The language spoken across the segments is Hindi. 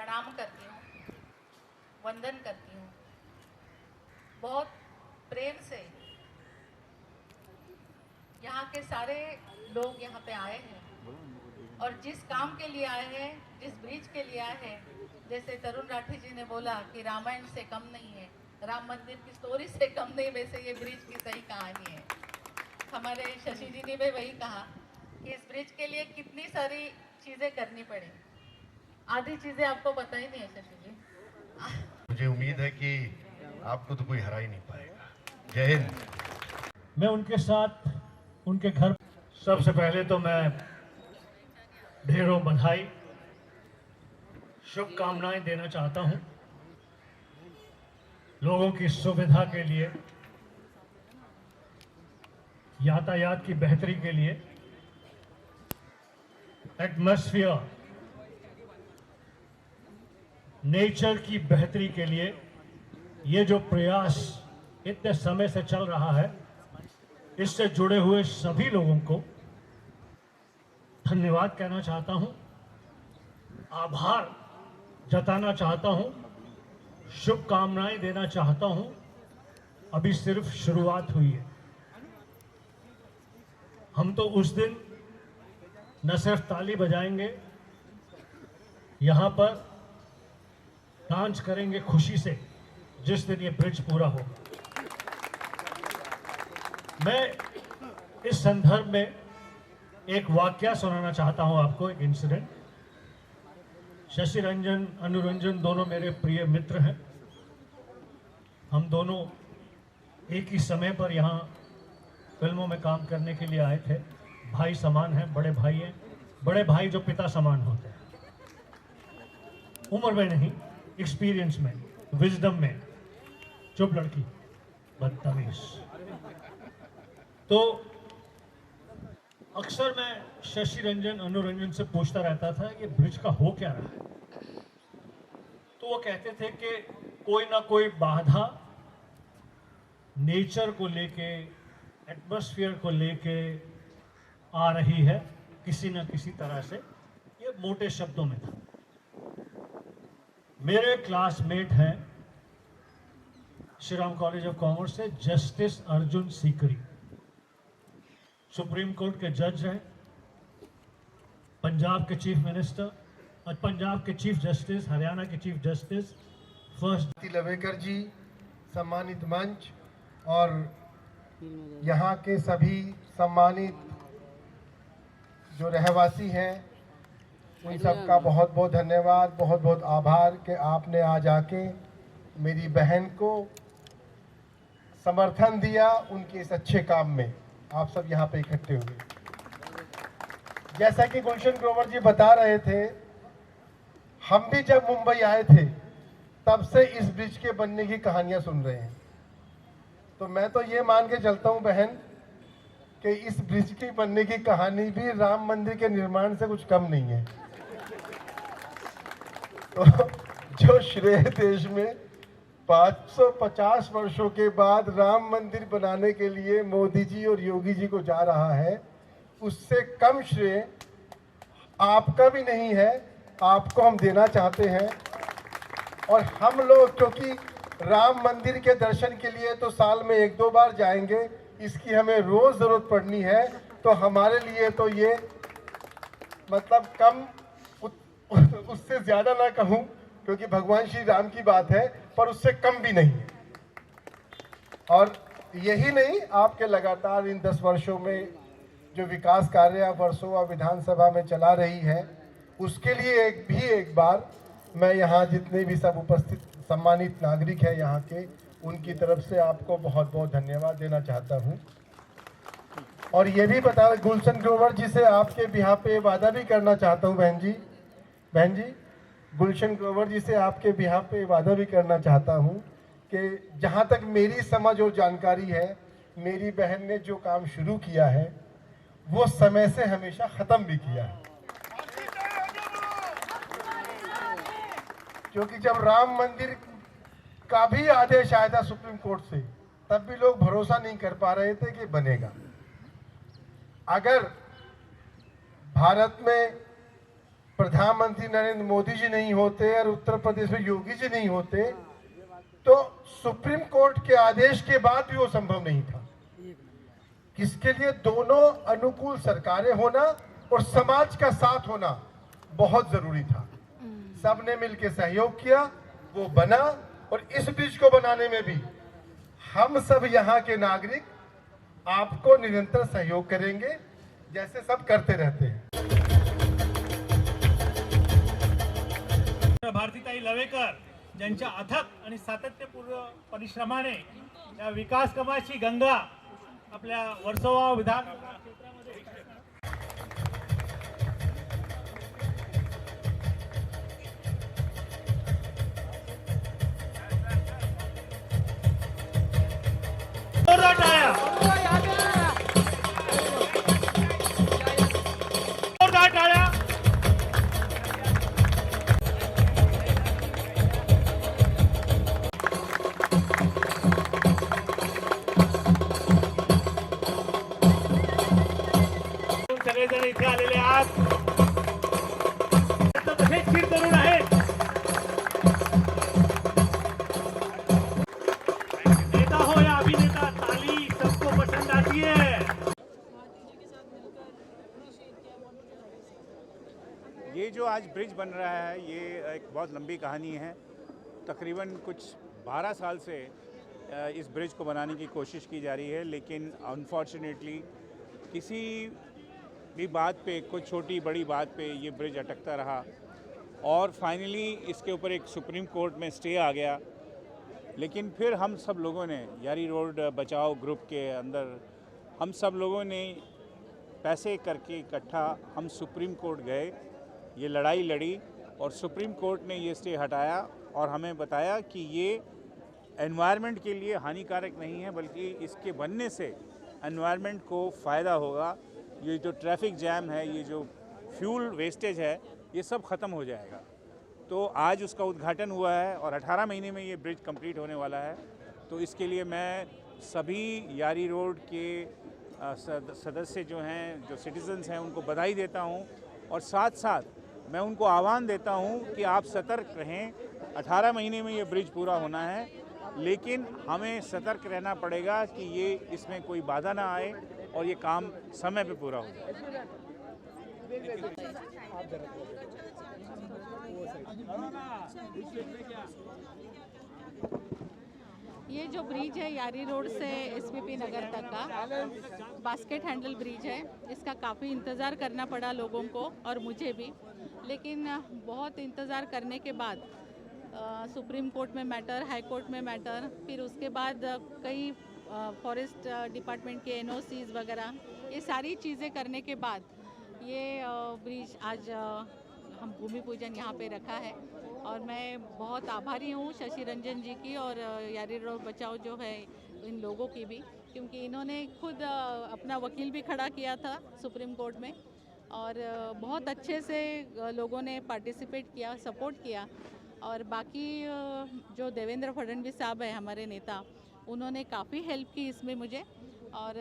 प्रणाम करती हूँ, वंदन करती हूँ। बहुत प्रेम से यहाँ के सारे लोग यहाँ पे आए हैं और जिस काम के लिए आए हैं, जिस ब्रिज के लिए आए हैं, जैसे तरुण राठी जी ने बोला कि रामायण से कम नहीं है, राम मंदिर की स्टोरी से कम नहीं, वैसे ये ब्रिज की सही कहानी है। हमारे शशि जी ने भी वही कहा कि इस ब्रिज के लिए कितनी सारी चीजें करनी पड़ी। आधी चीजें आपको पता ही नहीं है शशि जी। मुझे उम्मीद है कि आपको तो कोई हरा ही नहीं पाएगा। जय हिंद। मैं उनके साथ उनके घर, सबसे पहले तो मैं ढेरों बधाई, शुभकामनाएं देना चाहता हूं लोगों की सुविधा के लिए, यातायात की बेहतरी के लिए, एटमॉस्फेयर, नेचर की बेहतरी के लिए ये जो प्रयास इतने समय से चल रहा है, इससे जुड़े हुए सभी लोगों को धन्यवाद कहना चाहता हूं, आभार जताना चाहता हूं, शुभकामनाएं देना चाहता हूं। अभी सिर्फ शुरुआत हुई है। हम तो उस दिन न सिर्फ ताली बजाएंगे, यहां पर डांस करेंगे खुशी से जिस दिन ये ब्रिज पूरा होगा। मैं इस संदर्भ में एक वाकया सुनाना चाहता हूं आपको, एक इंसिडेंट। शशि रंजन, अनुरंजन दोनों मेरे प्रिय मित्र हैं। हम दोनों एक ही समय पर यहाँ फिल्मों में काम करने के लिए आए थे। भाई समान हैं, बड़े भाई हैं, बड़े भाई जो पिता समान होते हैं। उम्र में नहीं, एक्सपीरियंस में, विजडम में। चुप लड़की, बदतमीज। तो अक्सर मैं शशि रंजन, अनुरंजन से पूछता रहता था ये ब्रिज का हो क्या रहा है। तो वो कहते थे कि कोई ना कोई बाधा नेचर को लेके, एटमॉस्फेयर को लेके आ रही है किसी न किसी तरह से। ये मोटे शब्दों में था। मेरे क्लासमेट हैं Shri Ram College of Commerce से Justice Arjun Sikri, Supreme Court के जज हैं, पंजाब के चीफ मिनिस्टर और पंजाब के चीफ जस्टिस, हरियाणा के चीफ जस्टिस, फर्स्ट लवेकर जी, सम्मानित मंच और यहाँ के सभी सम्मानित जो रहवासी हैं, उन सबका बहुत बहुत धन्यवाद, बहुत बहुत आभार कि आपने आज आके मेरी बहन को समर्थन दिया उनके इस अच्छे काम में। आप सब यहाँ पे इकट्ठे हुए। जैसा कि गुलशन ग्रोवर जी बता रहे थे, हम भी जब मुंबई आए थे तब से इस ब्रिज के बनने की कहानियां सुन रहे हैं। तो मैं तो ये मान के चलता हूं बहन कि इस ब्रिज की बनने की कहानी भी राम मंदिर के निर्माण से कुछ कम नहीं है। तो जो श्रेय देश में 550 वर्षों के बाद राम मंदिर बनाने के लिए मोदी जी और योगी जी को जा रहा है, उससे कम श्रेय आपका भी नहीं है। आपको हम देना चाहते हैं। और हम लोग क्योंकि राम मंदिर के दर्शन के लिए तो साल में 1-2 बार जाएंगे, इसकी हमें रोज जरूरत पड़नी है। तो हमारे लिए तो ये मतलब कम, उससे ज्यादा ना कहूं क्योंकि भगवान श्री राम की बात है, पर उससे कम भी नहीं। और यही नहीं, आपके लगातार इन 10 वर्षों में जो विकास कार्य आप वर्सोवा विधानसभा में चला रही है, उसके लिए एक बार मैं यहाँ जितने भी सब उपस्थित सम्मानित नागरिक हैं यहाँ के, उनकी तरफ से आपको बहुत बहुत धन्यवाद देना चाहता हूँ। और ये भी बता, गुलशन ग्रोवर जी से आपके बिहार पे वादा भी करना चाहता हूँ बहन जी, गुलशन ग्रोवर जी से आपके बिहार पे वादा भी करना चाहता हूँ कि जहाँ तक मेरी समझ और जानकारी है, मेरी बहन ने जो काम शुरू किया है वो समय से हमेशा खत्म भी किया है। क्योंकि जब राम मंदिर का भी आदेश आया था सुप्रीम कोर्ट से, तब भी लोग भरोसा नहीं कर पा रहे थे कि बनेगा। अगर भारत में प्रधानमंत्री नरेंद्र मोदी जी नहीं होते और उत्तर प्रदेश में योगी जी नहीं होते तो सुप्रीम कोर्ट के आदेश के बाद भी वो संभव नहीं था। किसके लिए दोनों अनुकूल सरकारें होना और समाज का साथ होना बहुत जरूरी था। सबने मिलकर सहयोग किया, वो बना, और इस ब्रिज को बनाने में भी हम सब यहाँ के नागरिक आपको निरंतर सहयोग करेंगे, जैसे सब करते रहते हैं। भारतीताई लवेकर ज्यांच्या अथक आणि सातत्यपूर्ण परिश्रमाने या विकास कामाची गंगा आपल्या वर्सोवा विधान क्षेत्रामध्ये जोरदार टाळ्या, जोरदार टाळ्या। सगळेजण इथे आलेले आहात, तसेच स्थिर तरुण आहेत। नेता हो या अभिनेता, ताली सबको पसंद आती है। ये जो आज ब्रिज बन रहा है ये एक बहुत लंबी कहानी है। तकरीबन कुछ 12 साल से इस ब्रिज को बनाने की कोशिश की जा रही है, लेकिन अनफॉर्चुनेटली किसी भी बात पे, कुछ छोटी बड़ी बात पे ये ब्रिज अटकता रहा और फाइनली इसके ऊपर एक सुप्रीम कोर्ट में स्टे आ गया। लेकिन फिर हम सब लोगों ने, यारी रोड बचाओ ग्रुप के अंदर हम सब लोगों ने पैसे करके इकट्ठा हम सुप्रीम कोर्ट गए, ये लड़ाई लड़ी और सुप्रीम कोर्ट ने ये स्टे हटाया और हमें बताया कि ये एनवायरनमेंट के लिए हानिकारक नहीं है, बल्कि इसके बनने से एनवायरनमेंट को फ़ायदा होगा। ये जो ट्रैफिक जैम है, ये जो फ्यूल वेस्टेज है, ये सब ख़त्म हो जाएगा। तो आज उसका उद्घाटन हुआ है और 18 महीने में ये ब्रिज कंप्लीट होने वाला है। तो इसके लिए मैं सभी यारी रोड के सदस्य जो हैं, जो सिटीजन्स हैं, उनको बधाई देता हूं और साथ साथ मैं उनको आह्वान देता हूं कि आप सतर्क रहें। 18 महीने में ये ब्रिज पूरा होना है, लेकिन हमें सतर्क रहना पड़ेगा कि ये इसमें कोई बाधा ना आए और ये काम समय पे पूरा हो जाए। ये जो ब्रिज है यारी रोड से एसपीपी नगर तक का बास्केट हैंडल ब्रिज है, इसका काफ़ी इंतज़ार करना पड़ा लोगों को और मुझे भी। लेकिन बहुत इंतज़ार करने के बाद सुप्रीम कोर्ट में मैटर, हाई कोर्ट में मैटर, फिर उसके बाद कई फॉरेस्ट डिपार्टमेंट के एनओसीज वगैरह, ये सारी चीज़ें करने के बाद ये ब्रिज आज हम भूमि पूजन यहाँ पे रखा है। और मैं बहुत आभारी हूँ शशि रंजन जी की और यारी रोड बचाओ जो है इन लोगों की भी, क्योंकि इन्होंने खुद अपना वकील भी खड़ा किया था सुप्रीम कोर्ट में और बहुत अच्छे से लोगों ने पार्टिसिपेट किया, सपोर्ट किया। और बाकी जो देवेंद्र फडणवीस साहब है हमारे नेता, उन्होंने काफ़ी हेल्प की इसमें मुझे, और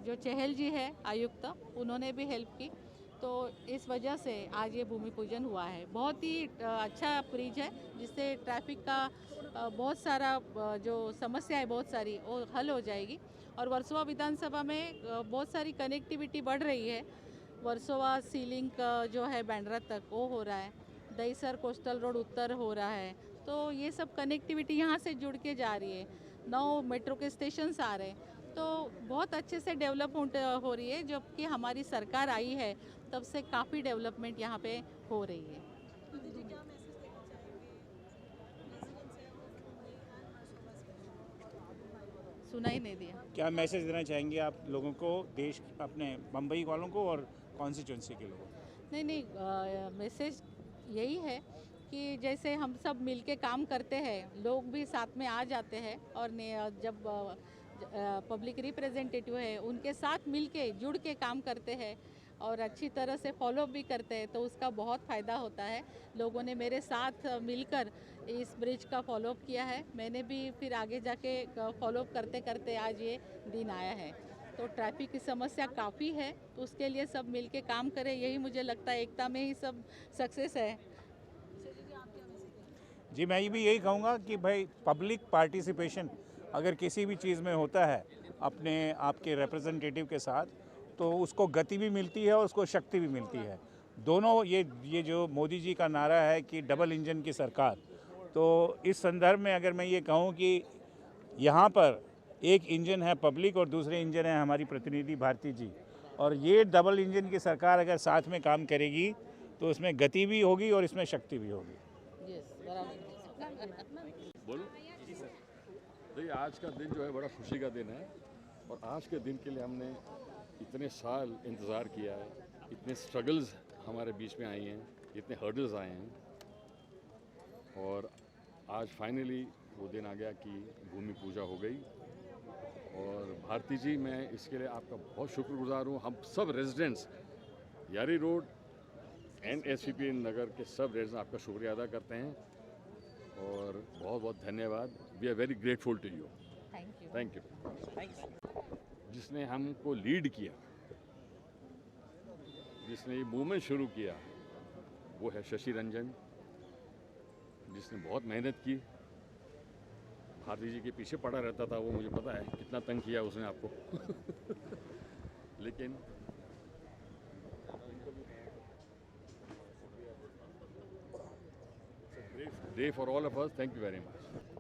जो चहल जी है आयुक्त, उन्होंने भी हेल्प की। तो इस वजह से आज ये भूमि पूजन हुआ है। बहुत ही अच्छा ब्रिज है, जिससे ट्रैफिक का बहुत सारा जो समस्या है बहुत सारी वो हल हो जाएगी। और वर्सोवा विधानसभा में बहुत सारी कनेक्टिविटी बढ़ रही है। वर्सोवा सी लिंक जो है बैंड्रा तक वो हो रहा है, दहीसर कोस्टल रोड उत्तर हो रहा है। तो ये सब कनेक्टिविटी यहाँ से जुड़ के जा रही है। 9 मेट्रो के स्टेशंस आ रहे हैं, तो बहुत अच्छे से डेवलपमेंट हो रही है। जब कि हमारी सरकार आई है तब से काफ़ी डेवलपमेंट यहाँ पे हो रही है। सुनाई नहीं दिया। क्या मैसेज देना चाहेंगे आप लोगों को, देश, अपने बम्बई वालों को और कॉन्स्टिट्यूंसी के लोगों को? नहीं, मैसेज यही है कि जैसे हम सब मिलके काम करते हैं, लोग भी साथ में आ जाते हैं और जब पब्लिक रिप्रेजेंटेटिव है उनके साथ मिलके जुड़ के काम करते हैं और अच्छी तरह से फॉलोअप भी करते हैं, तो उसका बहुत फ़ायदा होता है। लोगों ने मेरे साथ मिलकर इस ब्रिज का फॉलोअप किया है, मैंने भी फिर आगे जाके फॉलोअप करते करते आज ये दिन आया है। तो ट्रैफिक की समस्या काफ़ी है, तो उसके लिए सब मिलके काम करें, यही मुझे लगता है एकता में ही सब सक्सेस है। जी मैं भी यही कहूँगा कि भाई पब्लिक पार्टिसिपेशन अगर किसी भी चीज़ में होता है अपने आपके रिप्रेजेंटेटिव के साथ, तो उसको गति भी मिलती है और उसको शक्ति भी मिलती है। दोनों ये जो मोदी जी का नारा है कि डबल इंजन की सरकार, तो इस संदर्भ में अगर मैं ये कहूँ कि यहाँ पर एक इंजन है पब्लिक और दूसरे इंजन है हमारी प्रतिनिधि भारती जी, और ये डबल इंजन की सरकार अगर साथ में काम करेगी तो उसमें गति भी होगी और इसमें शक्ति भी होगी। बोलो देखिए, आज का दिन जो है बड़ा खुशी का दिन है, और आज के दिन के लिए हमने इतने साल इंतज़ार किया है, इतने स्ट्रगल्स हमारे बीच में आई हैं, इतने हर्डल्स आए हैं, और आज फाइनली वो दिन आ गया कि भूमि पूजा हो गई। और भारती जी, मैं इसके लिए आपका बहुत शुक्रगुजार हूँ। हम सब रेजिडेंट्स यारी रोड एंड एसपीपी नगर के सब रेजिडेंट्स आपका शुक्रिया अदा करते हैं, और बहुत बहुत धन्यवाद। We are very grateful to you. Thank you. जिसने हमको लीड किया, जिसने ये मूवमेंट शुरू किया, वो है शशि रंजन, जिसने बहुत मेहनत की। भारती जी के पीछे पड़ा रहता था वो, मुझे पता है कितना तंग किया उसने आपको लेकिन day for all of us. Thank you very much.